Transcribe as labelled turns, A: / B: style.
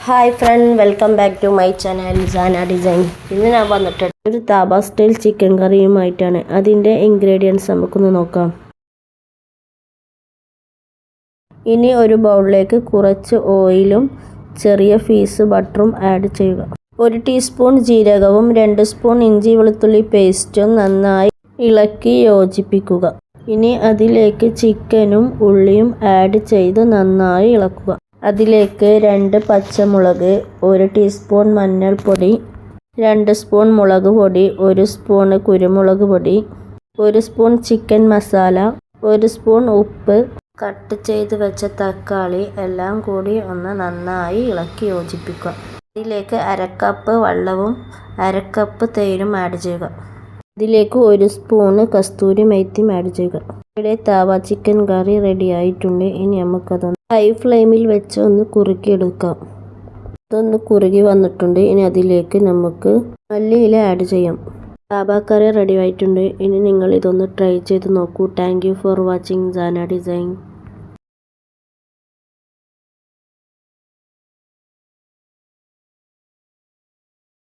A: Hi friend, welcome back to my channel Sana design. ഇന്ന് ഞാൻ വന്നിട്ടുണ്ട് ഒരു താബ സ്റ്റൈൽ ചിക്കൻ കറിയുമായിട്ടാണ്. അതിൻ്റെ ഇൻഗ്രീഡിയൻസ് നമുക്കൊന്ന് നോക്കാം. ഇനി ഒരു ബൗളിലേക്ക് കുറച്ച് ഓയിലും ചെറിയ പീസ് ബട്ടറും ആഡ് ചെയ്യുക. 1 ടീസ്പൂൺ ജീരകവും 2 സ്പൂൺ ഇഞ്ചി വെളുത്തുള്ളി പേസ്റ്റും നന്നായി ഇളക്കി യോജിപ്പിക്കുക. ഇനി അതിലേക്ക് ചിക്കനും ഉള്ളിയും ആഡ് ചെയ്ത് നന്നായി ഇളക്കുക. അതിലേക്ക് 2 പച്ചമുളക്, 1 ടീസ്പൂൺ മഞ്ഞൾപ്പൊടി, 2 സ്പൂൺ മുളക് പൊടി, 1 സ്പൂൺ കുരുമുളക് പൊടി, 1 സ്പൂൺ ചിക്കൻ മസാല, 1 സ്പൂൺ ഉപ്പ്, കട്ട് ചെയ്ത് വെച്ച തക്കാളി എല്ലാം കൂടി ഒന്ന് നന്നായി ഇളക്കി യോജിപ്പിക്കുക. ഇതിലേക്ക് 1/2 കപ്പ് വെള്ളവും 1/2 കപ്പ് തേനും ആഡ് ചെയ്യുക. ഇതിലേക്ക് 1 സ്പൂണ് കസ്തൂരി മേത്തിയും ആഡ് ചെയ്യുക. ഇവിടെ താവ ചിക്കൻ കറി റെഡി ആയിട്ടുണ്ട്. ഇനി നമുക്കതൊന്ന് ഹൈ ഫ്ലെയിമിൽ വെച്ച് ഒന്ന് കുറുക്കിയെടുക്കാം. അതൊന്ന് കുറുകി വന്നിട്ടുണ്ട്. ഇനി അതിലേക്ക് നമുക്ക് മല്ലിയില ആഡ് ചെയ്യാം. താവ കറി റെഡി ആയിട്ടുണ്ട്. ഇനി നിങ്ങൾ ഇതൊന്ന് ട്രൈ ചെയ്ത് നോക്കൂ. Thank you for watching Sana design.